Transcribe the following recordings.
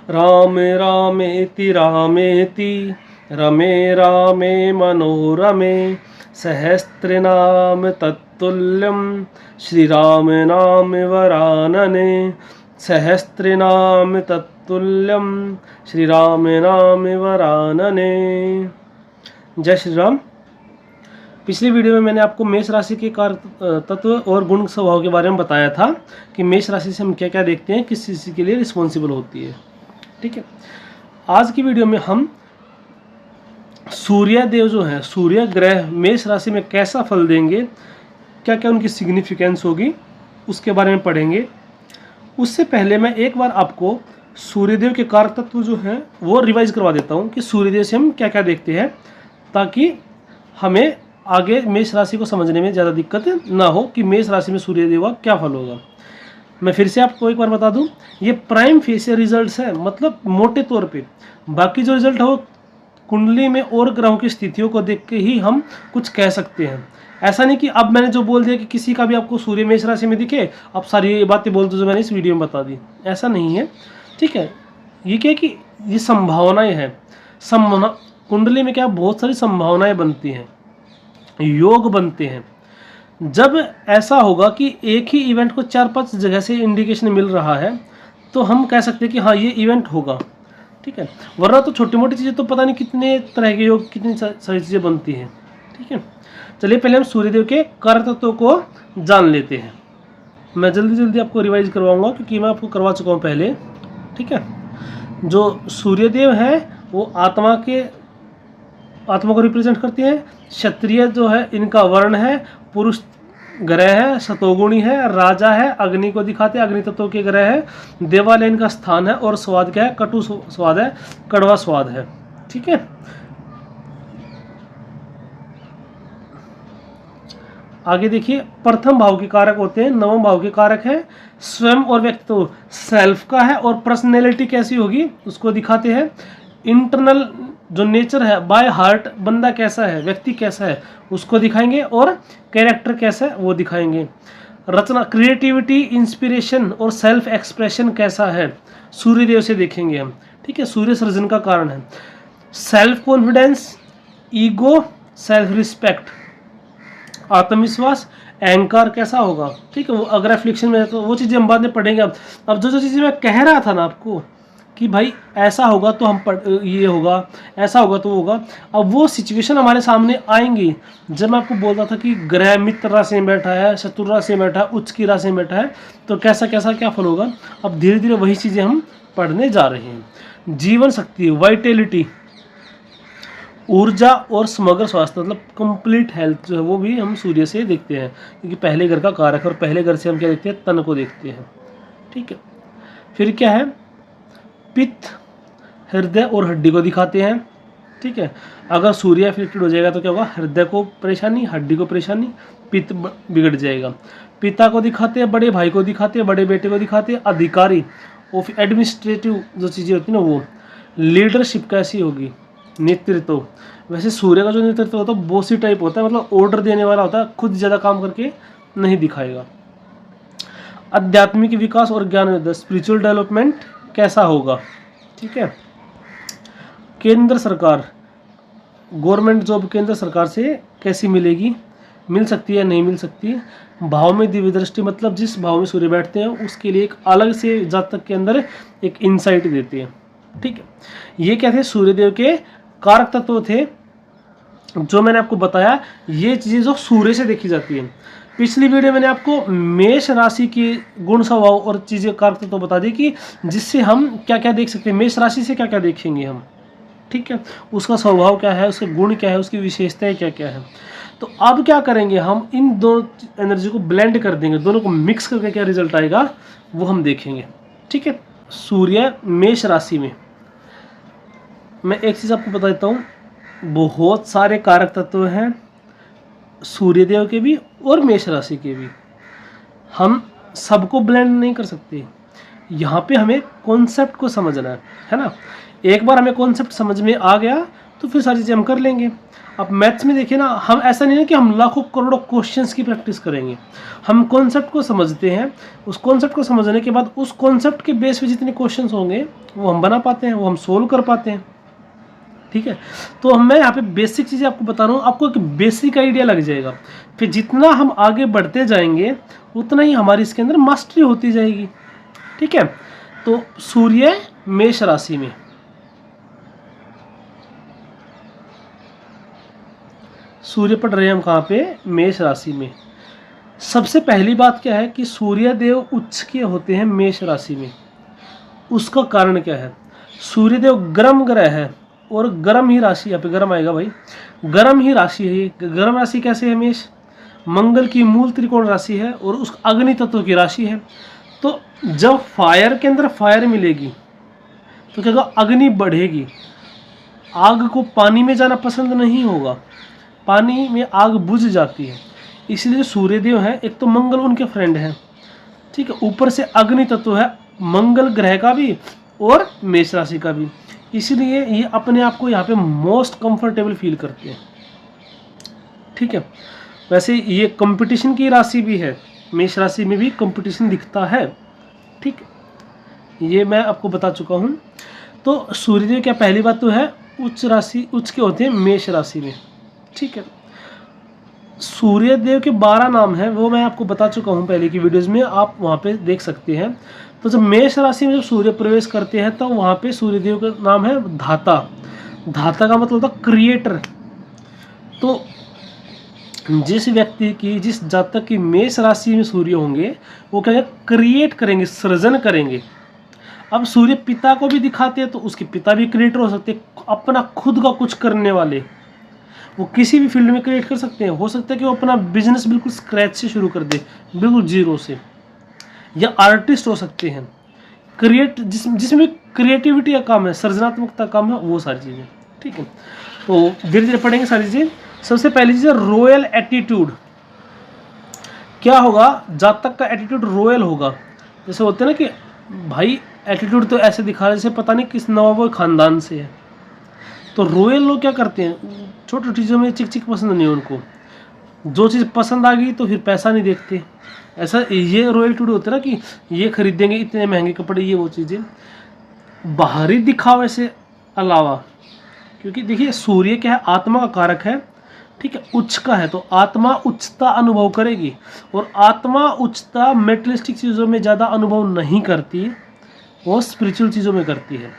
राम रामेति रामेति रमे रामे मनोरमे सहस्रनाम तत्तुल्यं श्रीराम नाम वरानने सहस्रनाम तत्तुल्यं श्रीराम नाम वरानने। जय श्री राम। पिछली वीडियो में मैंने आपको मेष राशि के कार्य तत्व और गुण स्वभाव के बारे में बताया था कि मेष राशि से हम क्या क्या देखते हैं, किस चीज़ के लिए रिस्पॉन्सिबल होती है। ठीक है, आज की वीडियो में हम सूर्य देव जो है, सूर्य ग्रह मेष राशि में कैसा फल देंगे, क्या क्या उनकी सिग्निफिकेंस होगी, उसके बारे में पढ़ेंगे। उससे पहले मैं एक बार आपको सूर्यदेव के कारक तत्व जो हैं वो रिवाइज करवा देता हूँ कि सूर्यदेव से हम क्या क्या देखते हैं, ताकि हमें आगे मेष राशि को समझने में ज़्यादा दिक्कत ना हो कि मेष राशि में सूर्यदेव का क्या फल होगा। मैं फिर से आपको एक बार बता दूं, ये प्राइम फेशियल रिजल्ट्स है, मतलब मोटे तौर पे। बाकी जो रिजल्ट है वो कुंडली में और ग्रहों की स्थितियों को देख के ही हम कुछ कह सकते हैं। ऐसा नहीं कि अब मैंने जो बोल दिया कि किसी का भी आपको सूर्य मेष राशि में दिखे आप सारी बातें बोल दो जो मैंने इस वीडियो में बता दी, ऐसा नहीं है। ठीक है, ये क्या कि ये संभावनाएं हैं। कुंडली में क्या बहुत सारी संभावनाएं बनती हैं, योग बनते हैं। जब ऐसा होगा कि एक ही इवेंट को 4-5 जगह से इंडिकेशन मिल रहा है तो हम कह सकते हैं कि हाँ ये इवेंट होगा। ठीक है, वरना तो छोटी मोटी चीज़ें तो पता नहीं कितने तरह के योग, कितनी सारी चीज़ें बनती हैं। ठीक है, चलिए पहले हम सूर्यदेव के कारक तत्वों को जान लेते हैं। मैं जल्दी जल्दी आपको रिवाइज करवाऊंगा क्योंकि मैं आपको करवा चुका हूँ पहले। ठीक है, जो सूर्यदेव है वो आत्मा को रिप्रेजेंट करते हैं। क्षत्रिय जो है इनका वर्ण है, पुरुष ग्रह है, सतोगुणी है, राजा है, अग्नि को दिखाते हैं, अग्नि तत्व के ग्रह है, देवालय इनका स्थान है, और स्वाद क्या है, कटु स्वाद है, कड़वा स्वाद है। ठीक है, आगे देखिए, प्रथम भाव के कारक होते हैं, नवम भाव के कारक है स्वयं और व्यक्तित्व, सेल्फ का है, और पर्सनैलिटी कैसी होगी उसको दिखाते हैं। इंटरनल जो नेचर है, बाय हार्ट बंदा कैसा है, व्यक्ति कैसा है उसको दिखाएंगे, और कैरेक्टर कैसा है वो दिखाएंगे। रचना, क्रिएटिविटी, इंस्पिरेशन और सेल्फ एक्सप्रेशन कैसा है सूर्यदेव से देखेंगे हम। ठीक है, सूर्य सृजन का कारण है। Self confidence, ego, self respect, आत्मविश्वास, अहंकार कैसा होगा। ठीक है, वो अगर एफ्लिक्शन में है तो वो चीज़ें हम बाद में पढ़ेंगे। अब जो चीज़ें मैं कह रहा था ना आपको कि भाई ऐसा होगा तो ये होगा, ऐसा होगा तो होगा, अब वो सिचुएशन हमारे सामने आएंगी। जब मैं आपको बोल रहा था कि ग्रह मित्र राशि में बैठा है, शत्रु राशि में बैठा है, उच्च की राशि में बैठा है, तो कैसा कैसा क्या फल होगा, अब धीरे धीरे वही चीज़ें हम पढ़ने जा रहे हैं। जीवन शक्ति, वाइटेलिटी, ऊर्जा और समग्र स्वास्थ्य, मतलब कंप्लीट हेल्थ जो है वो भी हम सूर्य से देखते हैं, क्योंकि पहले घर का कारक है, और पहले घर से हम क्या देखते हैं, तन को देखते हैं। ठीक है, फिर क्या है, पित्त, हृदय और हड्डी को दिखाते हैं। ठीक है, अगर सूर्य अफेक्टेड हो जाएगा तो क्या होगा, हृदय को परेशानी, हड्डी को परेशानी, पित्त बिगड़ जाएगा। पिता को दिखाते हैं, बड़े भाई को दिखाते हैं, बड़े बेटे को दिखाते हैं, अधिकारी ऑफ एडमिनिस्ट्रेटिव जो चीज़ें होती हैं ना वो। लीडरशिप कैसी होगी, नेतृत्व। वैसे सूर्य का जो नेतृत्व होता है बॉसी टाइप होता है, मतलब ऑर्डर देने वाला होता है, खुद ज़्यादा काम करके नहीं दिखाएगा। आध्यात्मिक विकास और ज्ञान, स्पिरिचुअल डेवलपमेंट कैसा होगा। ठीक है, केंद्र सरकार, गवर्नमेंट जॉब केंद्र सरकार से कैसी मिलेगी, मिल सकती है नहीं मिल सकती। भाव में दिव्य दृष्टि, मतलब जिस भाव में सूर्य बैठते हैं उसके लिए एक अलग से जातक के अंदर एक इंसाइट देते हैं। ठीक है, ये क्या थे, सूर्यदेव के कारक तत्व थे जो मैंने आपको बताया। ये चीज़ें जो सूर्य से देखी जाती है। पिछली वीडियो मैंने आपको मेष राशि की गुण स्वभाव और चीज़ें कारक तो बता दी कि जिससे हम क्या क्या देख सकते हैं, मेष राशि से क्या क्या देखेंगे हम। ठीक है, उसका स्वभाव क्या है, उसके गुण क्या है, उसकी विशेषताएं क्या क्या है। तो अब क्या करेंगे, हम इन दो एनर्जी को ब्लेंड कर देंगे, दोनों को मिक्स करके क्या रिजल्ट आएगा वो हम देखेंगे। ठीक है, सूर्य मेष राशि में मैं एक चीज़ आपको बता देता हूँ, बहुत सारे कारक तत्व हैं सूर्यदेव के भी और मेष राशि के भी, हम सबको ब्लेंड नहीं कर सकते। यहाँ पे हमें कॉन्सेप्ट को समझना है ना। एक बार हमें कॉन्सेप्ट समझ में आ गया तो फिर सारी चीज़ें हम कर लेंगे। अब मैथ्स में देखिए ना, हम ऐसा नहीं है कि हम लाखों करोड़ों क्वेश्चंस की प्रैक्टिस करेंगे। हम कॉन्सेप्ट को समझते हैं, उस कॉन्सेप्ट को समझने के बाद उस कॉन्सेप्ट के बेस पे जितने क्वेश्चंस होंगे वो हम बना पाते हैं, वो हम सोल्व कर पाते हैं। ठीक है, तो मैं यहाँ पे बेसिक चीज़ें आपको बता रहा हूँ, आपको एक बेसिक आइडिया लग जाएगा। फिर जितना हम आगे बढ़ते जाएंगे उतना ही हमारी इसके अंदर मास्टरी होती जाएगी। ठीक है, तो सूर्य मेष राशि में, सूर्य पढ़ रहे हैं हम कहाँ पे, मेष राशि में। सबसे पहली बात क्या है कि सूर्य देव उच्च के होते हैं मेष राशि में। उसका कारण क्या है, सूर्य देव गर्म ग्रह है और गर्म ही राशि, यहाँ पे गर्म आएगा भाई, गर्म ही राशि है ये। गर्म राशि कैसे है, मेष मंगल की मूल त्रिकोण राशि है और उस अग्नि तत्व की राशि है। तो जब फायर के अंदर फायर मिलेगी तो क्या होगा, अग्नि बढ़ेगी। आग को पानी में जाना पसंद नहीं होगा, पानी में आग बुझ जाती है। इसलिए सूर्यदेव है, एक तो मंगल उनके फ्रेंड हैं, ठीक है, ऊपर से अग्नि तत्व है मंगल ग्रह का भी और मेष राशि का भी, इसलिए ये अपने आप को यहाँ पे मोस्ट कंफर्टेबल फील करते हैं। ठीक है, वैसे ये कंपटीशन की राशि भी है, मेष राशि में भी कंपटीशन दिखता है। ठीक, ये मैं आपको बता चुका हूँ। तो सूर्यदेव क्या, पहली बात तो है उच्च राशि, उच्च के होते हैं मेष राशि में। ठीक है, सूर्यदेव के 12 नाम हैं, वो मैं आपको बता चुका हूँ पहले की वीडियोज़ में, आप वहाँ पे देख सकते हैं। तो जब मेष राशि में जब सूर्य प्रवेश करते हैं तो वहाँ पे सूर्यदेव का नाम है धाता। धाता का मतलब होता क्रिएटर। तो जिस व्यक्ति की, जिस जातक की मेष राशि में सूर्य होंगे वो क्या क्रिएट करेंगे, सृजन करेंगे। अब सूर्य पिता को भी दिखाते हैं तो उसके पिता भी क्रिएटर हो सकते हैं, अपना खुद का कुछ करने वाले, वो किसी भी फील्ड में क्रिएट कर सकते हैं। हो सकता है कि वो अपना बिजनेस बिल्कुल स्क्रैच से शुरू कर दे, बिल्कुल जीरो से, या आर्टिस्ट हो सकते हैं, जिसमें क्रिएटिविटी का काम है, सृजनात्मकता काम है, वो सारी चीज़ें। ठीक है, तो धीरे धीरे पढ़ेंगे सारी चीज़ें। सबसे पहली चीज़ है रॉयल एटीट्यूड। क्या होगा, जातक का एटीट्यूड रॉयल होगा। जैसे होते हैं ना कि भाई एटीट्यूड तो ऐसे दिखा रहे जैसे पता नहीं किस नवाब खानदान से है। तो रॉयल लोग क्या करते हैं, छोटी छोटी चीज़ों में चिक चिक पसंद नहीं है उनको, जो चीज़ पसंद आ गई तो फिर पैसा नहीं देखते। ऐसा ये रॉयल एटीट्यूड होता है ना कि ये खरीदेंगे इतने महंगे कपड़े, ये वो चीज़ें बाहरी दिखावे से अलावा, क्योंकि देखिए सूर्य क्या है, आत्मा का कारक है। ठीक है, उच्च का है तो आत्मा उच्चता अनुभव करेगी, और आत्मा उच्चता मेटेरियलिस्टिक चीज़ों में ज़्यादा अनुभव नहीं करती, वो स्पिरिचुअल चीज़ों में करती है।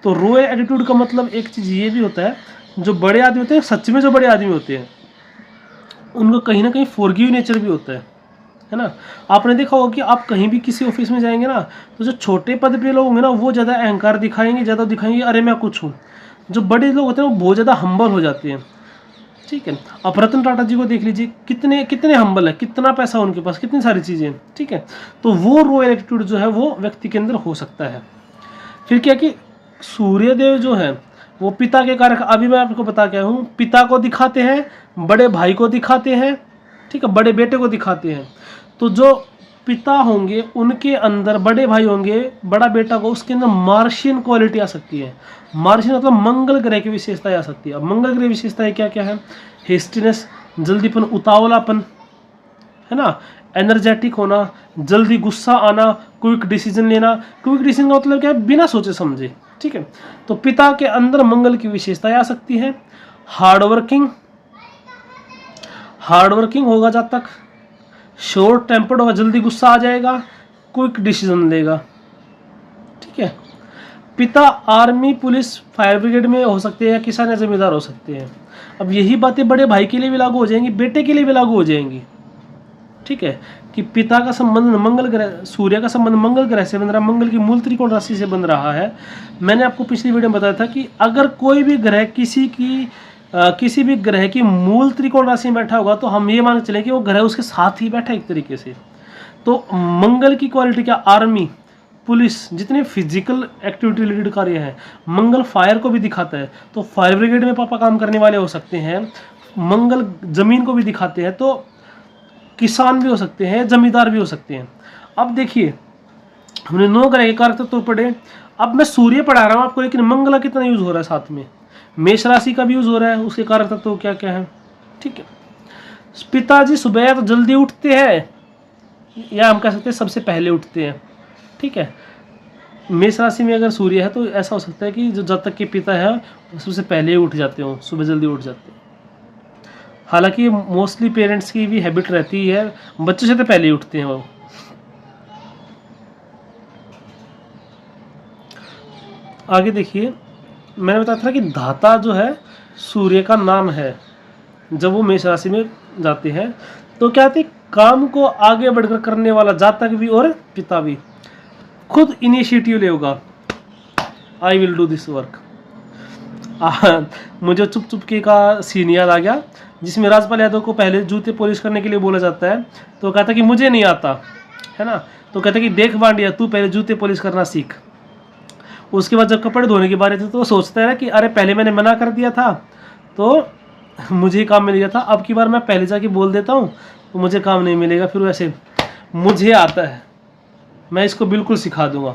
तो रॉयल एटीट्यूड का मतलब एक चीज़ ये भी होता है, जो बड़े आदमी होते हैं, सच में जो बड़े आदमी होते हैं उनको कहीं ना कहीं फॉरगिव नेचर भी होता है ना। आपने देखा होगा कि आप कहीं भी किसी ऑफिस में जाएंगे ना, तो जो छोटे पद पे लोग होंगे ना वो ज़्यादा अहंकार दिखाएंगे, ज़्यादा दिखाएंगे अरे मैं कुछ हूँ। जो बड़े लोग होते हैं वो बहुत ज़्यादा हम्बल हो जाते हैं। ठीक है, आप रतन टाटा जी को देख लीजिए, कितने कितने हम्बल है, कितना पैसा उनके पास, कितनी सारी चीज़ें। ठीक है, तो वो रॉयल एटीट्यूड जो है वो व्यक्ति के अंदर हो सकता है। फिर क्या कि सूर्यदेव जो है वो पिता के कारक, अभी मैं आपको बता क्या हूँ, पिता को दिखाते हैं, बड़े भाई को दिखाते हैं, ठीक है, बड़े बेटे को दिखाते हैं। तो जो पिता होंगे उनके अंदर, बड़े भाई होंगे, बड़ा बेटा को, उसके अंदर मार्शियन क्वालिटी आ सकती है। मार्शियन मतलब मंगल ग्रह की विशेषताएं आ सकती है। अब मंगल ग्रह विशेषताएं क्या क्या है, हेस्टीनेस, जल्दीपन, उतावलापन, है ना, एनर्जेटिक होना, जल्दी गुस्सा आना, क्विक डिसीजन लेना। क्विक डिसीजन का मतलब क्या है, बिना सोचे समझे। ठीक है, तो पिता के अंदर मंगल की विशेषताएं आ सकती है। हार्डवर्किंग होगा जातक, शॉर्ट टेम्पर्ड होगा, जल्दी गुस्सा आ जाएगा, क्विक डिसीजन लेगा। ठीक है, पिता आर्मी, पुलिस, फायर ब्रिगेड में हो सकते हैं, या किसान या जमींदार हो सकते हैं। अब यही बातें बड़े भाई के लिए भी लागू हो जाएंगी, बेटे के लिए भी लागू हो जाएंगी। ठीक है, कि पिता का संबंध मंगल ग्रह, सूर्य का संबंध मंगल ग्रह से बन रहा है, मंगल की मूल त्रिकोण राशि से बन रहा है। मैंने आपको पिछली वीडियो में बताया था कि अगर कोई भी ग्रह किसी भी ग्रह की मूल त्रिकोण राशि में बैठा होगा तो हम ये मान के चलें कि वो ग्रह उसके साथ ही बैठा है एक तरीके से। तो मंगल की क्वालिटी क्या, आर्मी, पुलिस, जितने फिजिकल एक्टिविटी रिलेटेड कार्य हैं, मंगल फायर को भी दिखाता है, तो फायर ब्रिगेड में पापा काम करने वाले हो सकते हैं। मंगल जमीन को भी दिखाते हैं, तो किसान भी हो सकते हैं, जमींदार भी हो सकते हैं। अब देखिए हमने 9 ग्रह के कारक तत्व पढ़े, अब मैं सूर्य पढ़ा रहा हूँ आपको, लेकिन मंगल कितना यूज हो रहा है साथ में। मेष राशि का भी यूज हो रहा है, उसके कारक तत्व क्या क्या है। ठीक है, पिताजी सुबह या तो जल्दी उठते हैं या हम कह सकते हैं सबसे पहले उठते हैं। ठीक है, मेष राशि में अगर सूर्य है तो ऐसा हो सकता है कि जो जब तक के पिता है वो सबसे पहले ही उठ जाते हो, सुबह जल्दी उठ जाते हैं। हालांकि मोस्टली पेरेंट्स की भी हैबिट रहती है, बच्चों से तो पहले ही उठते हैं वो। आगे देखिए, मैंने बताया था कि धाता जो है सूर्य का नाम है। जब वो मेष राशि में जाते हैं तो क्या होती, काम को आगे बढ़कर करने वाला जातक भी और पिता भी खुद इनिशिएटिव लेगा, I will do this work. मुझे चुप चुपके का सीन याद आ गया, जिसमें राजपाल यादव को पहले जूते पॉलिश करने के लिए बोला जाता है, तो कहता कि मुझे नहीं आता है ना, तो कहता कि देख बांडिया तू पहले जूते पॉलिश करना सीख। उसके बाद जब कपड़े धोने की बारी थी तो वो सोचता है कि अरे पहले मैंने मना कर दिया था तो मुझे ही काम मिल गया था, अब की बार मैं पहले जाके बोल देता हूँ तो मुझे काम नहीं मिलेगा, फिर वैसे मुझे आता है, मैं इसको बिल्कुल सिखा दूंगा।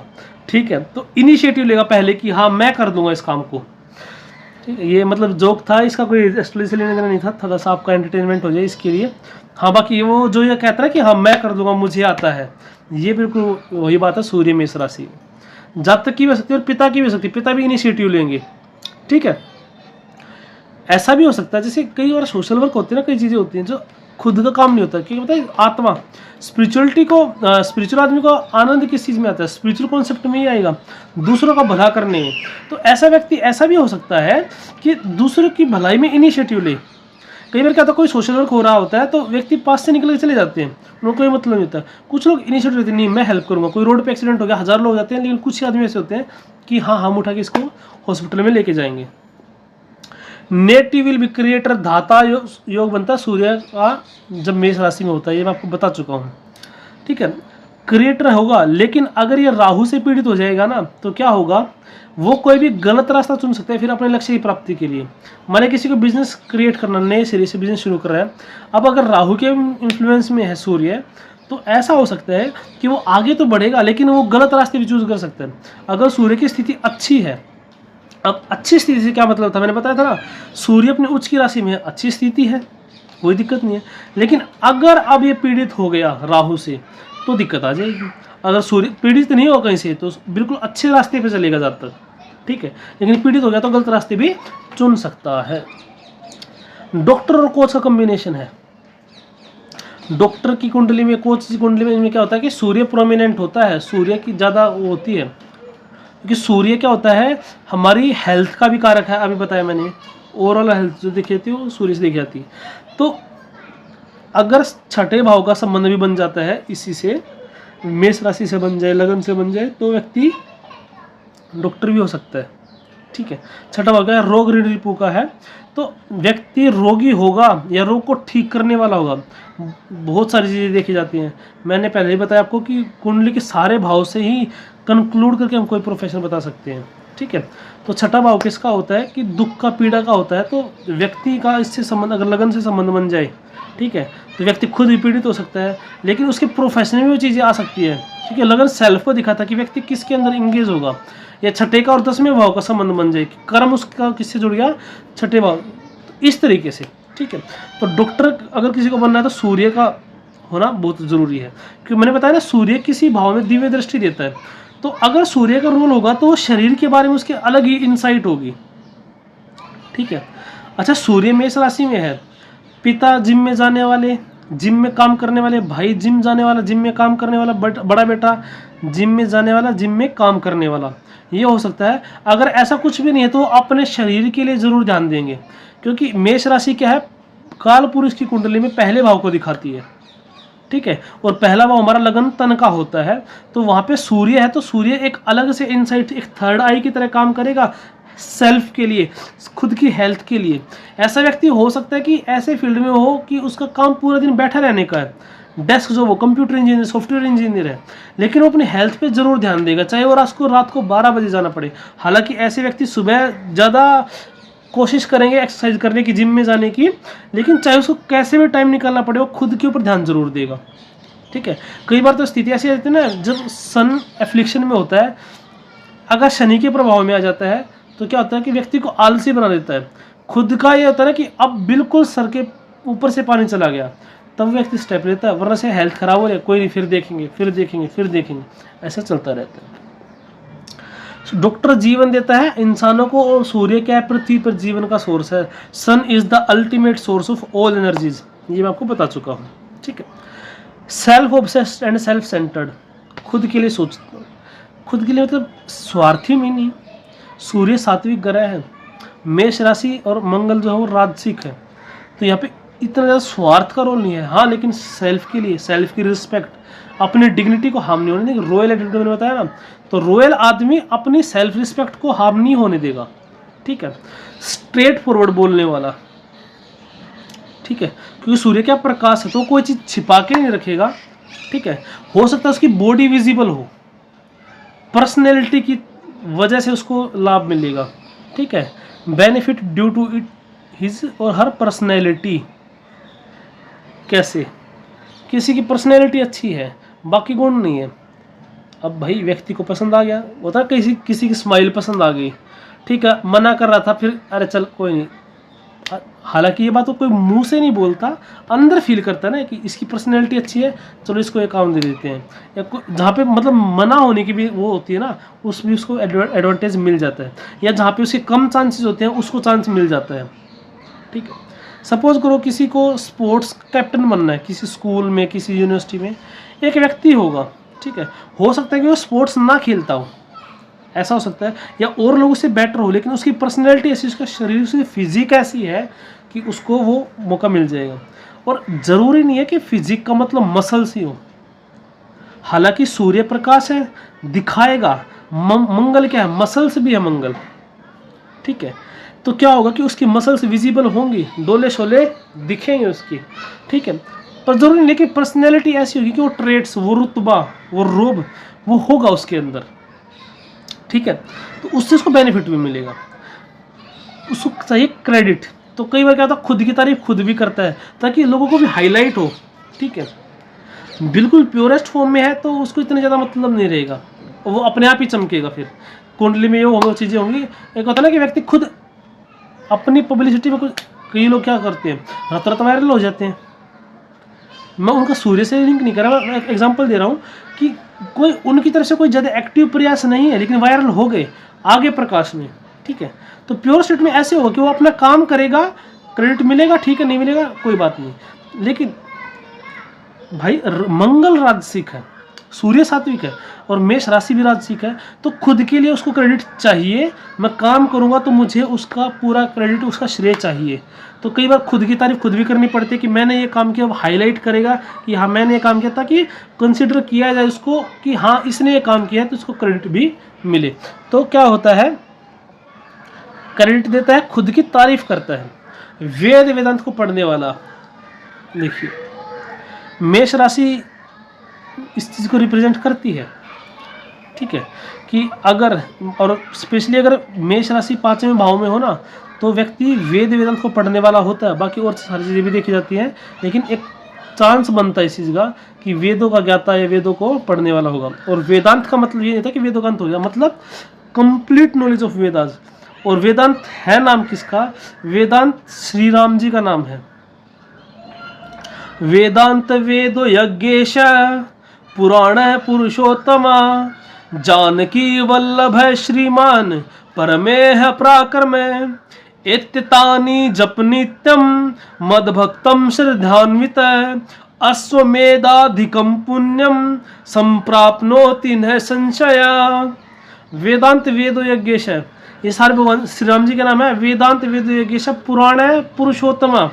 ठीक है, तो इनिशिएटिव लेगा पहले कि हाँ मैं कर दूंगा इस काम को। ठीक है, ये मतलब जोक था, इसका कोई एस्ट्रोलॉजी से लेने देना नहीं था, थोड़ा सा आपका एंटरटेनमेंट हो जाए इसके लिए। हाँ, बाकी वो जो ये कहता है कि हाँ मैं कर दूंगा मुझे आता है, ये बिल्कुल वही बात है सूर्य मेष राशि। जातक की भी हो सकती है और पिता की भी हो सकती है, पिता भी इनिशिएटिव लेंगे। ठीक है, ऐसा भी हो सकता है जैसे कई बार सोशल वर्क होते हैं ना, कई चीज़ें होती हैं जो खुद का काम नहीं होता, क्योंकि बताइए आत्मा स्पिरिचुअलिटी को स्पिरिचुअल आदमी को आनंद किस चीज़ में आता है, स्पिरिचुअल कॉन्सेप्ट में ही आएगा, दूसरों का भला करने में। तो ऐसा व्यक्ति ऐसा भी हो सकता है कि दूसरों की भलाई में इनिशिएटिव ले। कई बार क्या होता है, कोई सोशल वर्क हो रहा होता है तो व्यक्ति पास से निकल के चले जाते हैं, उनको कोई मतलब नहीं होता। कुछ लोग इनिशिएटिव लेते हैं, नहीं मैं हेल्प करूँगा। कोई रोड पे एक्सीडेंट हो गया, 1000 लोग जाते हैं, लेकिन कुछ ही आदमी ऐसे होते हैं कि हाँ हम उठा के इसको हॉस्पिटल में लेके जाएंगे। नेटिव विल बी क्रिएटर, धाता योग बनता है सूर्य का जब मेष राशि में होता है, ये मैं आपको बता चुका हूँ। ठीक है, क्रिएटर होगा, लेकिन अगर ये राहु से पीड़ित हो जाएगा ना तो क्या होगा, वो कोई भी गलत रास्ता चुन सकता है फिर अपने लक्ष्य की प्राप्ति के लिए। माने किसी को बिजनेस क्रिएट करना, नए सिरे से बिजनेस शुरू कर रहा है, अब अगर राहु के इन्फ्लुएंस में है सूर्य तो ऐसा हो सकता है कि वो आगे तो बढ़ेगा लेकिन वो गलत रास्ते भी चूज कर सकता है। अगर सूर्य की स्थिति अच्छी है, अब अच्छी स्थिति से क्या मतलब था, मैंने बताया था ना, सूर्य अपने उच्च की राशि में है, अच्छी स्थिति है, कोई दिक्कत नहीं है। लेकिन अगर अब ये पीड़ित हो गया राहु से तो दिक्कत आ जाएगी। अगर सूर्य पीड़ित नहीं हो कहीं से तो बिल्कुल अच्छे रास्ते पे चलेगा जब तक। ठीक है, लेकिन पीड़ित हो गया तो गलत रास्ते भी चुन सकता है। डॉक्टर और कोच का कॉम्बिनेशन है। डॉक्टर की कुंडली में, कोच की कुंडली में इनमें क्या होता है कि सूर्य प्रोमिनेंट होता है, सूर्य की ज़्यादा वो होती है, क्योंकि सूर्य क्या होता है हमारी हेल्थ का भी कारक है। अभी बताया मैंने, ओवरऑल हेल्थ जो देखी जाती है वो सूर्य से देखी जाती है। तो अगर छठे भाव का संबंध भी बन जाता है इसी से, मेष राशि से बन जाए, लगन से बन जाए, तो व्यक्ति डॉक्टर भी हो सकता है। ठीक है, छठा भाव का रोग ऋण रिपू का है, तो व्यक्ति रोगी होगा या रोग को ठीक करने वाला होगा। बहुत सारी चीज़ें देखी जाती हैं, मैंने पहले ही बताया आपको कि कुंडली के सारे भाव से ही कंक्लूड करके हम कोई प्रोफेशन बता सकते हैं। ठीक है, तो छठा भाव किसका होता है कि दुख का, पीड़ा का होता है, तो व्यक्ति का इससे संबंध, अगर लगन से संबंध बन जाए, ठीक है, तो व्यक्ति खुद भी पीड़ित हो सकता है, लेकिन उसके प्रोफेशन में वो चीज़ें आ सकती है। ठीक है, लगन सेल्फ को दिखाता कि व्यक्ति किसके अंदर इंगेज होगा, या छठे का और 10वें भाव का संबंध बन जाए कि कर्म उसका किससे जुड़ गया, छठे भाव, तो इस तरीके से। ठीक है, तो डॉक्टर अगर किसी को बनना है तो सूर्य का होना बहुत ज़रूरी है, क्योंकि मैंने बताया ना सूर्य किसी भाव में दिव्य दृष्टि देता है, तो अगर सूर्य का रोल होगा तो शरीर के बारे में उसके अलग ही इंसाइट होगी। ठीक है, अच्छा सूर्य मेष राशि में है, पिता जिम में जाने वाले, जिम में काम करने वाले, भाई जिम जाने वाला, जिम में काम करने वाला, बड़ा बेटा जिम में जाने वाला, जिम में काम करने वाला, ये हो सकता है। अगर ऐसा कुछ भी नहीं है तो अपने शरीर के लिए जरूर ध्यान देंगे, क्योंकि मेष राशि क्या है, काल पुरुष की कुंडली में पहले भाव को दिखाती है। ठीक है, और पहला भाव हमारा लगन तन का होता है, तो वहां पे सूर्य है, तो सूर्य एक अलग से इनसाइट, एक थर्ड आई की तरह काम करेगा सेल्फ के लिए, खुद की हेल्थ के लिए। ऐसा व्यक्ति हो सकता है कि ऐसे फील्ड में हो कि उसका काम पूरा दिन बैठा रहने का है, डेस्क जो वो कंप्यूटर इंजीनियर, सॉफ्टवेयर इंजीनियर है, लेकिन वो अपनी हेल्थ पे जरूर ध्यान देगा, चाहे वो रात को 12 बजे जाना पड़े। हालांकि ऐसे व्यक्ति सुबह ज़्यादा कोशिश करेंगे एक्सरसाइज करने की, जिम में जाने की, लेकिन चाहे उसको कैसे भी टाइम निकालना पड़े वो खुद के ऊपर ध्यान जरूर देगा। ठीक है, कई बार तो स्थिति ऐसी आती है ना, जब सन एफ्लिक्शन में होता है, अगर शनि के प्रभाव में आ जाता है तो क्या होता है कि व्यक्ति को आलसी बना देता है। खुद का ये होता है ना कि अब बिल्कुल सर के ऊपर से पानी चला गया, तब व्यक्ति स्टेप लेता है, वरना से हेल्थ खराब हो रही है, कोई नहीं, फिर देखेंगे फिर देखेंगे फिर देखेंगे, ऐसा चलता रहता है। डॉक्टर जीवन देता है इंसानों को, और सूर्य क्या है, पृथ्वी पर जीवन का सोर्स है। Sun is the ultimate source of all energies, ये मैं आपको बता चुका हूँ, ठीक है। Self obsessed and self centred, खुद के लिए सोचता, खुद के लिए मतलब स्वार्थी में नहीं। सूर्य सात्विक ग्रह है, मेष राशि और मंगल जो है वो राजसिक है, तो यहाँ पे इतना ज़्यादा स्वार्थ का रोल नहीं है। हाँ, लेकिन सेल्फ के लिए, सेल्फ की रिस्पेक्ट, अपनी डिग्निटी को हार्म नहीं होने देगा। रॉयल एटीट्यूड मैंने बताया ना, तो रॉयल आदमी अपनी सेल्फ रिस्पेक्ट को हार्म नहीं होने देगा, ठीक है। स्ट्रेट फॉरवर्ड बोलने वाला, ठीक है, क्योंकि सूर्य क्या प्रकाश है, तो कोई चीज़ छिपा के नहीं रखेगा, ठीक है। हो सकता है उसकी बॉडी विजिबल हो, पर्सनैलिटी की वजह से उसको लाभ मिलेगा, ठीक है। Benefit due to it his और हर पर्सनैलिटी, कैसे, किसी की पर्सनैलिटी अच्छी है, बाकी गुण नहीं है। अब भाई व्यक्ति को पसंद आ गया, होता है किसी की स्माइल पसंद आ गई, ठीक है, मना कर रहा था, फिर अरे चल कोई नहीं, हालांकि ये बात तो कोई मुंह से नहीं बोलता, अंदर फील करता है ना कि इसकी पर्सनैलिटी अच्छी है, चलो इसको एक काम दे देते हैं। या जहाँ पे मतलब मना होने की भी वो होती है ना, उसमें उसको एडवांटेज मिल जाता है, या जहाँ पे उसके कम चांसेस होते हैं उसको चांस मिल जाता है, ठीक है। सपोज करो किसी को स्पोर्ट्स कैप्टन बनना है, किसी स्कूल में, किसी यूनिवर्सिटी में, एक व्यक्ति होगा, ठीक है, हो सकता है कि वो स्पोर्ट्स ना खेलता हो, ऐसा हो सकता है, या और लोगों से बेटर हो, लेकिन उसकी पर्सनैलिटी ऐसी, उसका शरीर, उसकी फिजिक ऐसी है कि उसको वो मौका मिल जाएगा। और ज़रूरी नहीं है कि फिजिक का मतलब मसल्स ही हो, हालांकि सूर्य प्रकाश है, दिखाएगा। मंगल क्या है, मसल्स भी है मंगल, ठीक है। तो क्या होगा कि उसकी मसल्स विजिबल होंगी, डोले शोले दिखेंगे उसकी, ठीक है। पर जरूरी नहीं, लेकिन पर्सनैलिटी ऐसी होगी कि वो ट्रेट्स, वो रुतबा, वो रोब, वो होगा उसके अंदर, ठीक है। तो उससे उसको बेनिफिट भी मिलेगा, उसको चाहिए क्रेडिट। तो कई बार क्या होता है, खुद की तारीफ खुद भी करता है ताकि लोगों को भी हाईलाइट हो, ठीक है। बिल्कुल प्योरेस्ट फॉर्म में है तो उसको इतना ज़्यादा मतलब नहीं रहेगा, वो अपने आप ही चमकेगा। फिर कुंडली में ये होगा, चीज़ें होंगी। एक होता है ना कि व्यक्ति खुद अपनी पब्लिसिटी में, कुछ कई लोग क्या करते हैं, रात रात वायरल हो जाते हैं। मैं उनका सूर्य से लिंक नहीं कर रहा, मैं एक एग्जांपल दे रहा हूँ कि कोई उनकी तरफ से कोई ज़्यादा एक्टिव प्रयास नहीं है, लेकिन वायरल हो गए आगे प्रकाश में, ठीक है। तो प्योर स्टेट में ऐसे होगा कि वो अपना काम करेगा, क्रेडिट मिलेगा, ठीक है, नहीं मिलेगा कोई बात नहीं। लेकिन भाई मंगल राजसिक है, सूर्य सात्विक है, और मेष राशि भी राजसिक है, तो खुद के लिए उसको क्रेडिट चाहिए। मैं काम करूंगा तो मुझे उसका पूरा क्रेडिट, उसका श्रेय चाहिए। तो कई बार खुद की तारीफ खुद भी करनी पड़ती है कि मैंने ये काम किया, हाईलाइट करेगा कि हाँ मैंने ये काम किया, ताकि कंसिडर किया जाए उसको कि हाँ इसने ये काम किया है, तो उसको क्रेडिट भी मिले। तो क्या होता है, क्रेडिट देता है, खुद की तारीफ करता है। वेद वेदांत को पढ़ने वाला, देखिए मेष राशि इस चीज़ को रिप्रेजेंट करती है, ठीक है, कि अगर, और स्पेशली अगर मेष राशि 5वें भाव में हो ना, तो व्यक्ति वेद वेदांत को पढ़ने वाला होता है। बाकी और सारी चीज़ें भी देखी जाती हैं, लेकिन एक चांस बनता है इस चीज़ का कि वेदों का ज्ञाता है, वेदों को पढ़ने वाला होगा। और वेदांत का मतलब ये नहीं था कि वेदोकांत हो गया, मतलब कंप्लीट नॉलेज ऑफ वेदास। और वेदांत है नाम किसका, वेदांत श्री राम जी का नाम है। वेदांत वेदो यज्ञेश पुराण पुरुषोत्तमा, जानकी वल्लभ श्रीमान परमेह पराक्रम, एत्यतानि जप नित्यम मद्भक्तम श्रद्धान्वित, अश्वमेधाधिकम पुण्यम संप्राप्नोति न संशय। वेदांत वेदो यज्ञेश, ये सारे भगवान श्री राम जी का नाम है। वेदांत वेदो यज्ञेश पुराण है पुरुषोत्तमा,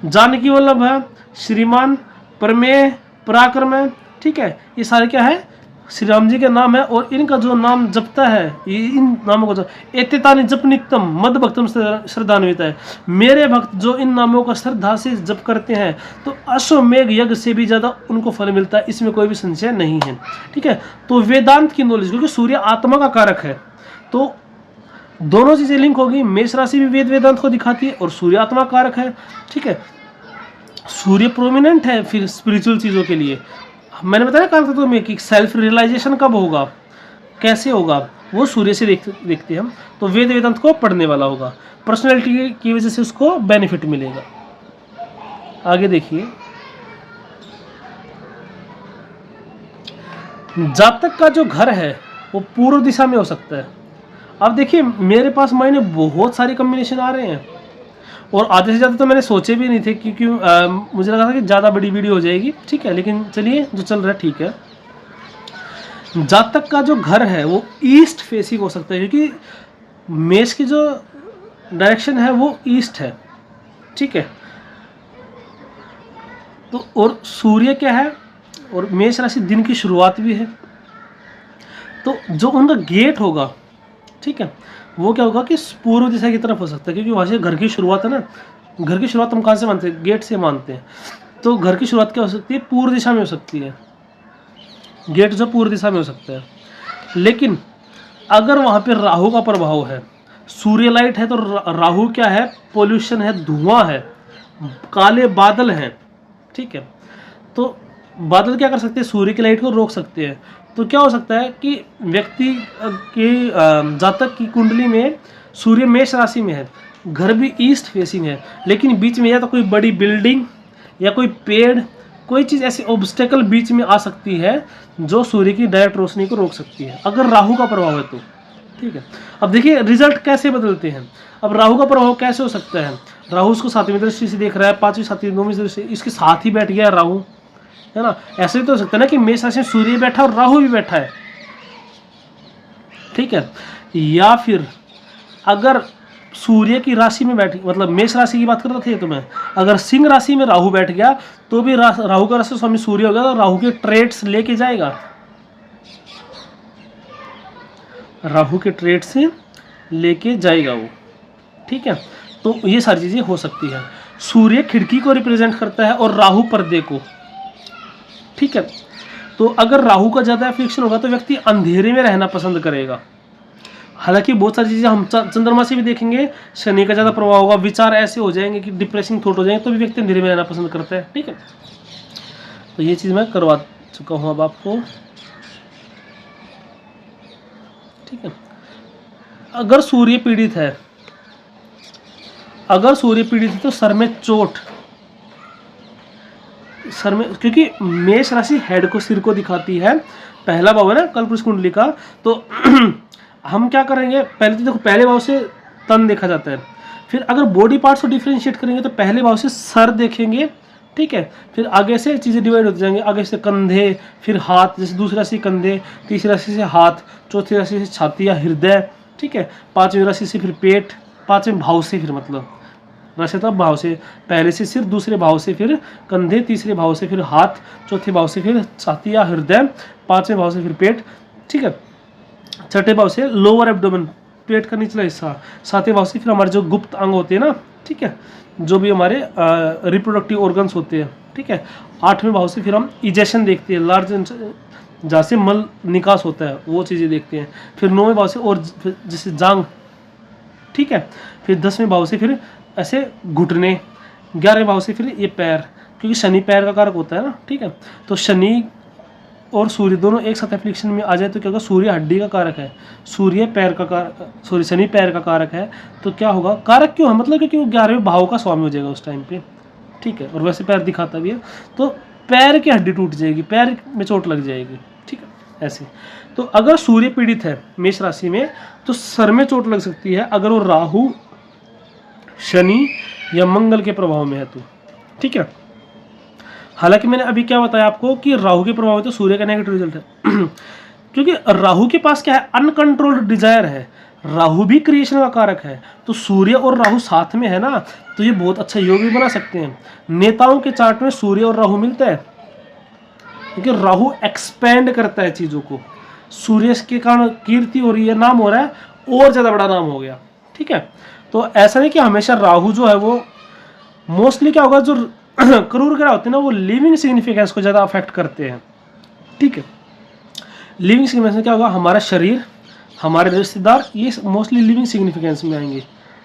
जानकी वल्लभ है, श्रीमान, प्रमेय, पराक्रम है, ठीक है। ये सारे क्या है, श्री राम जी के नाम है। और इनका जो नाम जपता है, ये इन नामों को जो एतेतानि जप नित्यम मद भक्तम श्रद्धान्वित है, मेरे भक्त जो इन नामों का श्रद्धा से जप करते हैं तो अश्वमेघ यज्ञ से भी ज़्यादा उनको फल मिलता है, इसमें कोई भी संशय नहीं है, ठीक है। तो वेदांत की नॉलेज, क्योंकि सूर्य आत्मा का कारक है, तो दोनों चीज़ें लिंक होगी। मेष राशि भी वेद वेदांत को दिखाती है और सूर्य आत्मा कारक है, ठीक है। सूर्य प्रोमिनेंट है फिर स्पिरिचुअल चीज़ों के लिए। मैंने बताया काल तत्व में कि सेल्फ रियलाइजेशन कब होगा, कैसे होगा, वो सूर्य से देखते हैं हम, तो वेद वेदांत को पढ़ने वाला होगा, पर्सनैलिटी की वजह से उसको बेनिफिट मिलेगा। आगे देखिए, जातक का जो घर है वो पूर्व दिशा में हो सकता है। अब देखिए मेरे पास मायने बहुत सारे कॉम्बिनेशन आ रहे हैं, और आधे से ज़्यादा तो मैंने सोचे भी नहीं थे, क्योंकि मुझे लगा था कि ज़्यादा बड़ी वीडियो हो जाएगी, ठीक है, लेकिन चलिए जो चल रहा है ठीक है। जातक का जो घर है वो ईस्ट फेसिंग हो सकता है, क्योंकि मेष की जो डायरेक्शन है वो ईस्ट है, ठीक है। तो और सूर्य क्या है, और मेष राशि दिन की शुरुआत भी है, तो जो उनका गेट होगा, ठीक है, वो क्या होगा कि पूर्व दिशा की तरफ हो सकता है, क्योंकि वहाँ से घर की शुरुआत है ना। घर की शुरुआत हम कहाँ से मानते हैं? गेट से मानते हैं। तो घर की शुरुआत क्या हो सकती है? पूर्व दिशा में हो सकती है। गेट जो पूर्व दिशा में हो सकता है। लेकिन अगर वहाँ पे राहु का प्रभाव है, सूर्य लाइट है, तो राहु क्या है? पोल्यूशन है, धुआं है, काले बादल हैं, ठीक है। तो बादल क्या कर सकते हैं? सूर्य की लाइट को रोक सकते हैं। तो क्या हो सकता है कि व्यक्ति की जातक की कुंडली में सूर्य मेष राशि में है, घर भी ईस्ट फेसिंग है, लेकिन बीच में या तो कोई बड़ी बिल्डिंग या कोई पेड़, कोई चीज़ ऐसी ऑब्स्टेकल बीच में आ सकती है जो सूर्य की डायरेक्ट रोशनी को रोक सकती है, अगर राहु का प्रभाव है तो, ठीक है। अब देखिए रिजल्ट कैसे बदलते हैं। अब राहु का प्रभाव कैसे हो सकता है? राहु उसको 7वीं दृष्टि से देख रहा है, 5वीं 7वीं 9वीं दृष्टि इसके साथ ही बैठ गया है राहु, है ना। ऐसे भी तो हो सकता है ना कि मेष राशि में सूर्य बैठा और राहु भी बैठा है, ठीक है। या फिर अगर सूर्य की राशि में बैठ, मतलब मेष राशि की बात कर रहा था तो मैं, अगर सिंह राशि में राहु बैठ गया तो भी राहु का राशि स्वामी सूर्य होगा, तो राहु के ट्रेड्स लेके जाएगा, राहु के ट्रेड से लेके जाएगा वो, ठीक है। तो ये सारी चीजें हो सकती है। सूर्य खिड़की को रिप्रेजेंट करता है और राहु पर्दे को, ठीक है। तो अगर राहु का ज्यादा एफ्लिक्शन होगा तो व्यक्ति अंधेरे में रहना पसंद करेगा। हालांकि बहुत सारी चीजें हम चंद्रमा से भी देखेंगे, शनि का ज्यादा प्रभाव होगा, विचार ऐसे हो जाएंगे कि डिप्रेसिंग थॉट हो जाएंगे, तो भी व्यक्ति अंधेरे में रहना पसंद करता है, ठीक है। तो ये चीज मैं करवा चुका हूं अब आपको, ठीक है। अगर सूर्य पीड़ित है, तो सर में चोट, सर में, क्योंकि मेष राशि हेड को, सिर को दिखाती है, पहला भाव है ना कल्पवृक्ष कुंडली का। तो हम क्या करेंगे? पहले तो देखो पहले भाव से तन देखा जाता है, फिर अगर बॉडी पार्ट्स को डिफरेंशिएट करेंगे तो पहले भाव से सर देखेंगे, ठीक है। फिर आगे से चीज़ें डिवाइड होती जाएंगे, आगे से कंधे, फिर हाथ, जैसे दूसरी राशि कंधे, तीसरी राशि से हाथ, चौथी राशि से छाती या हृदय, ठीक है। 5वीं राशि से फिर पेट, 5वें भाव से फिर, मतलब राशि तब भाव से, पहले से सिर, दूसरे भाव से फिर कंधे, तीसरे भाव से फिर हाथ, चौथे भाव से फिर छाती या हृदय, 5वें भाव से फिर पेट, ठीक है। छठे भाव से लोअर एब्डोमेन, पेट का निचला हिस्सा, 7वें भाव से फिर हमारे जो गुप्त अंग होते हैं ना, ठीक है, जो भी हमारे रिप्रोडक्टिव ऑर्गन्स होते हैं, ठीक है। 8वें भाव से फिर हम इजेशन देखते हैं, लार्ज जहाँ से मल निकास होता है वो चीज़ें देखते हैं। फिर 9वें भाव से और जैसे जांग, ठीक है। फिर 10वें भाव से फिर ऐसे घुटने, 11वें भाव से फिर ये पैर, क्योंकि शनि पैर का कारक होता है ना, ठीक है। तो शनि और सूर्य दोनों एक साथ एप्लीकेशन में आ जाए तो क्या होगा? सूर्य हड्डी का कारक है, सूर्य पैर का कारक, सॉरी शनि पैर का कारक है, तो क्या होगा? कारक क्यों है? मतलब क्योंकि वो 11वें भाव का स्वामी हो जाएगा उस टाइम पे, ठीक है। और वैसे पैर दिखाता भी है, तो पैर की हड्डी टूट जाएगी, पैर में चोट लग जाएगी, ठीक है, ऐसे। तो अगर सूर्य पीड़ित है मेष राशि में तो सर में चोट लग सकती है, अगर वो राहु, शनि या मंगल के प्रभाव में है तो, ठीक है। हालांकि मैंने अभी क्या बताया आपको कि राहु के प्रभाव में तो सूर्य का नेगेटिव रिजल्ट है क्योंकि राहु के पास क्या है? अनकंट्रोल्ड डिजायर है, राहु भी क्रिएशन का कारक है, तो सूर्य और राहु साथ में है ना, तो ये बहुत अच्छा योग भी बना सकते हैं। नेताओं के चार्ट में सूर्य और राहु मिलता है, क्योंकि राहु एक्सपेंड करता है चीजों को, सूर्य के कारण कीर्ति हो रही है, नाम हो रहा है, और ज्यादा बड़ा नाम हो गया, ठीक है। तो ऐसा नहीं कि हमेशा राहु जो है वो मोस्टली क्या होगा, जो क्रूर ग्रह होते हैं ना वो लिविंग सिग्निफिकेंस को ज़्यादा अफेक्ट करते हैं, ठीक है। लिविंग सिग्निफिकेंस क्या होगा? हमारा शरीर, हमारे रिश्तेदार, ये मोस्टली लिविंग सिग्निफिकेंस में आएंगे,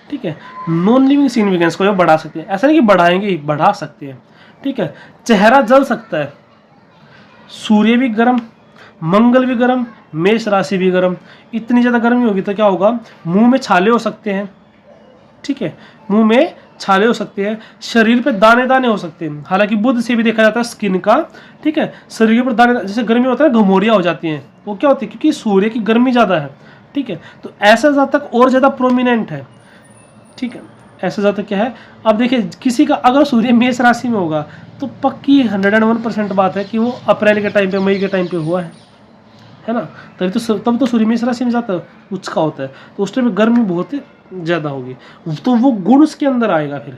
ठीक है। नॉन लिविंग सिग्निफिकेंस को ये बढ़ा सकते हैं, ऐसा नहीं कि बढ़ाएंगे ही, बढ़ा सकते हैं, ठीक है। चेहरा जल सकता है, सूर्य भी गर्म, मंगल भी गर्म, मेष राशि भी गर्म। इतनी ज़्यादा गर्मी होगी तो क्या होगा, मुंह में छाले हो सकते हैं, ठीक है, मुंह में छाले हो सकते हैं, शरीर पे दाने दाने हो सकते हैं। हालांकि बुध से भी देखा जाता है स्किन का, ठीक है, शरीर पर दाने, जैसे गर्मी होता है घमौरियाँ हो जाती हैं, वो क्या होती है, क्योंकि सूर्य की गर्मी ज़्यादा है, ठीक है। तो ऐसा जातक और ज़्यादा प्रोमिनेंट है, ठीक है, ऐसा जातक क्या है। अब देखिए किसी का अगर सूर्य मेष राशि में होगा तो पक्की 101% बात है कि वो अप्रैल के टाइम पे, मई के टाइम पे हुआ है ना। तब तो सूर्य मेष राशि में जाता है, उसका होता है, तो उस टाइम गर्मी बहुत ज़्यादा होगी, तो वो गुण उसके अंदर आएगा फिर,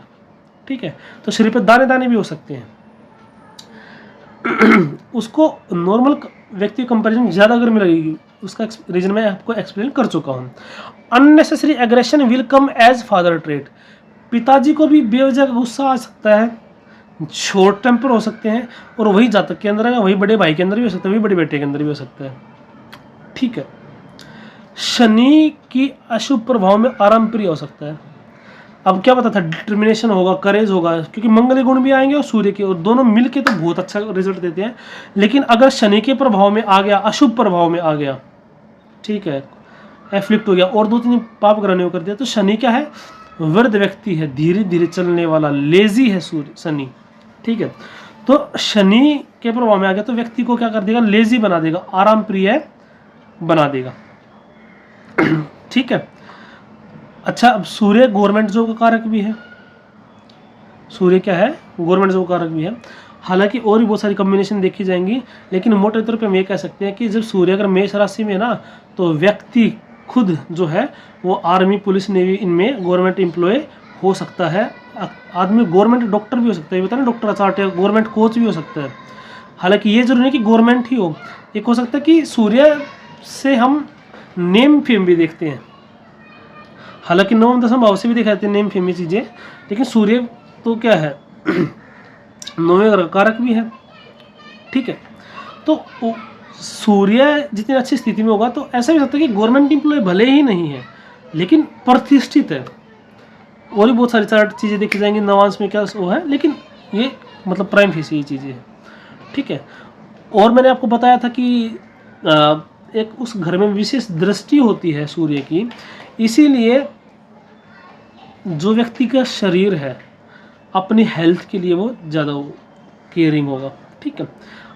ठीक है। तो शरीर पे दाने दाने भी हो सकते हैं। उसको नॉर्मल व्यक्ति कंपैरिजन ज़्यादा गर्मी लगेगी, उसका रीजन मैं आपको एक्सप्लेन कर चुका हूँ। Unnecessary aggression will come as father trait, पिताजी को भी बेवजह गुस्सा आ सकता है, शॉर्ट टेम्पर हो सकते हैं, और वही जातक के अंदर है, वही बड़े भाई के अंदर भी हो सकता है, वही बड़े बेटे के अंदर भी हो सकता है, ठीक है। शनि की अशुभ प्रभाव में आराम प्रिय हो सकता है। अब क्या पता था, डिटर्मिनेशन होगा, करेज होगा, क्योंकि मंगल गुण भी आएंगे और सूर्य के, और दोनों मिलके तो बहुत अच्छा रिजल्ट देते हैं। लेकिन अगर शनि के प्रभाव में आ गया, अशुभ प्रभाव में आ गया, ठीक है, एफ्लिक्ट हो गया और 2-3 पाप ग्रह ने कर दिया, तो शनि क्या है, वृद्ध व्यक्ति है, धीरे धीरे चलने वाला, लेजी है सूर्य शनि, ठीक है। तो शनि के प्रभाव में आ गया तो व्यक्ति को क्या कर देगा, लेजी बना देगा, आराम प्रिय बना देगा, ठीक है। अच्छा, अब सूर्य गवर्नमेंट जॉब का कारक भी है, सूर्य क्या है, गवर्नमेंट जॉब का कारक भी है। हालांकि और भी बहुत सारी कॉम्बिनेशन देखी जाएंगी, लेकिन मोटे तौर पे हम ये कह सकते हैं कि जब सूर्य अगर मेष राशि में है ना, तो व्यक्ति खुद जो है वो आर्मी, पुलिस, नेवी, इनमें गवर्नमेंट एम्प्लॉय हो सकता है। आदमी गवर्नमेंट डॉक्टर भी हो सकता है, बताया ना, डॉक्टर चार्ट, गवर्नमेंट कोच भी हो सकता है। हालांकि ये जरूरी नहीं कि गवर्नमेंट ही हो, एक हो सकता है कि सूर्य से हम नेम फेम भी देखते हैं। हालांकि 9 दशम भाव से भी देखा जाते हैं नेम फेमी चीज़ें, लेकिन सूर्य तो क्या है, 9वें ग्रह कारक भी है, ठीक है। तो सूर्य जितनी अच्छी स्थिति में होगा तो ऐसा भी सकता है कि गवर्नमेंट एम्प्लॉय भले ही नहीं है लेकिन प्रतिष्ठित है, और भी बहुत सारी चार्ट चीज़ें देखी जाएंगी, नवांश में क्या वो है, लेकिन ये मतलब प्राइम फेस ये चीज़ें हैं, ठीक है। और मैंने आपको बताया था कि एक उस घर में विशेष दृष्टि होती है सूर्य की, इसीलिए जो व्यक्ति का शरीर है अपनी हेल्थ के लिए वो ज़्यादा केयरिंग होगा, ठीक है।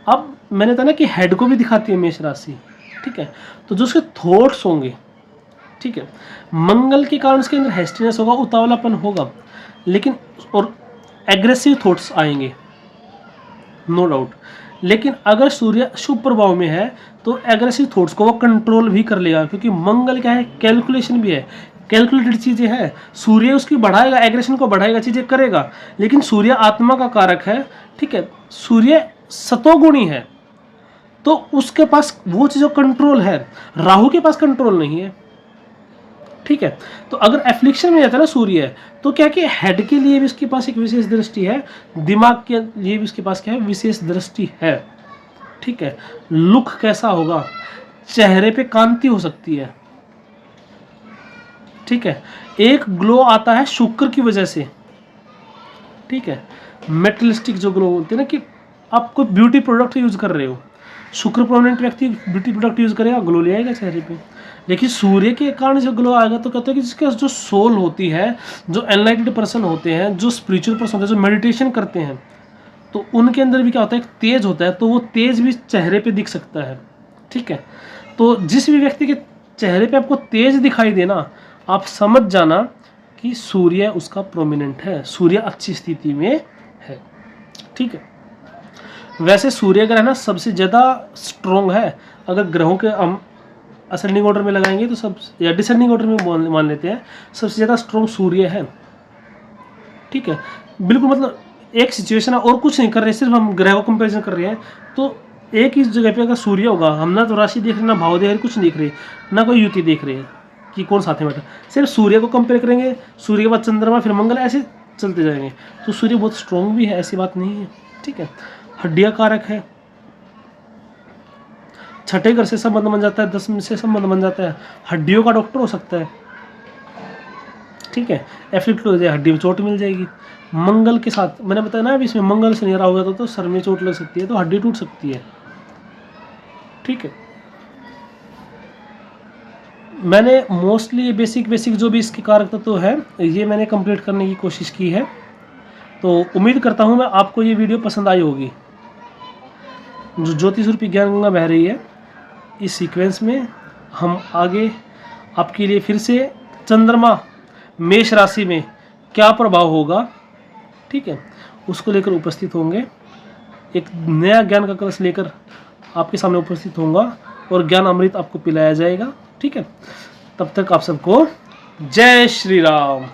अब मैंने कहा ना कि हेड को भी दिखाती है मेष राशि, ठीक है, तो जो उसके थॉट्स होंगे, ठीक है, मंगल के कारण उसके अंदर हेस्टीनेस होगा, उतावलापन होगा, लेकिन और एग्रेसिव थॉट्स आएंगे, नो डाउट। लेकिन अगर सूर्य शुभ प्रभाव में है तो एग्रेसिव थॉट्स को वो कंट्रोल भी कर लेगा, क्योंकि मंगल क्या है, कैलकुलेशन भी है, कैलकुलेटेड चीज़ें हैं। सूर्य उसकी बढ़ाएगा, एग्रेशन को बढ़ाएगा, चीज़ें करेगा, लेकिन सूर्य आत्मा का कारक है, ठीक है, सूर्य सतोगुणी है, तो उसके पास वो चीज़ों कंट्रोल है, राहु के पास कंट्रोल नहीं है, ठीक है। तो अगर एफ्लिक्शन में जाता है ना सूर्य, तो क्या कि हेड के लिए भी उसके पास एक विशेष दृष्टि है, दिमाग के लिए भी उसके पास क्या है, विशेष दृष्टि है, ठीक है। लुक कैसा होगा, चेहरे पे कांति हो सकती है, ठीक है, एक ग्लो आता है शुक्र की वजह से, ठीक है, मेटलिस्टिक जो ग्लो होती है ना, कि आप कोई ब्यूटी प्रोडक्ट यूज कर रहे हो, शुक्र प्रोमिनेंट व्यक्ति ब्यूटी प्रोडक्ट यूज करेगा, ग्लो ले आएगा चेहरे पे। लेकिन सूर्य के कारण जो ग्लो आएगा तो कहते हैं कि जिसका जो सोल होती है, जो एनलाइटेड पर्सन होते हैं, जो स्पिरिचुअल पर्सन होते हैं, जो मेडिटेशन करते हैं, तो उनके अंदर भी क्या होता है, एक तेज होता है, तो वो तेज भी चेहरे पे दिख सकता है, ठीक है। तो जिस भी व्यक्ति के चेहरे पे आपको तेज दिखाई देना, आप समझ जाना कि सूर्य उसका प्रोमिनेंट है, सूर्य अच्छी स्थिति में है, ठीक है। वैसे सूर्य ग्रह ना सबसे ज़्यादा स्ट्रोंग है, अगर ग्रहों के हम असेंडिंग ऑर्डर में लगाएंगे तो सब, या डिसेंडिंग ऑर्डर में मान लेते हैं, सबसे ज़्यादा स्ट्रोंग सूर्य है, ठीक है। बिल्कुल मतलब एक सिचुएशन है और कुछ नहीं कर रहे, सिर्फ हम ग्रह को कंपेरिजन कर रहे हैं, तो एक ही जगह पे अगर सूर्य होगा, हम ना तो राशि देख रहे, ना भाव देख रहे, कुछ नहीं देख रहे, ना कोई युति देख रहे हैं कि कौन साथ में बैठा, सिर्फ सूर्य को कंपेयर करेंगे, सूर्य के बाद चंद्रमा, फिर मंगल, ऐसे चलते जाएंगे, तो सूर्य बहुत स्ट्रोंग भी है, ऐसी बात नहीं है, ठीक है। हड्डियां कारक है, छठे घर से संबंध बन जाता है, 10 से संबंध बन जाता है, हड्डियों का डॉक्टर हो सकता है, ठीक है, एफ्लिक्ट हो जाए, हड्डी में चोट मिल जाएगी। मंगल के साथ मैंने बताया ना, अभी इसमें मंगल से नहीं रहा होगा तो सर में चोट लग सकती है, तो हड्डी टूट सकती है, ठीक है, मैंने मोस्टली बेसिक जो भी इसके कारक तत्व है ये मैंने कंप्लीट करने की कोशिश की है। तो उम्मीद करता हूँ मैं आपको ये वीडियो पसंद आई होगी। जो ज्योतिष रूपी ज्ञान गंगा बह रही है, इस सीक्वेंस में हम आगे आपके लिए फिर से चंद्रमा मेष राशि में क्या प्रभाव होगा, ठीक है, उसको लेकर उपस्थित होंगे। एक नया ज्ञान का कलश लेकर आपके सामने उपस्थित होऊंगा और ज्ञान अमृत आपको पिलाया जाएगा। ठीक है, तब तक आप सबको जय श्री राम।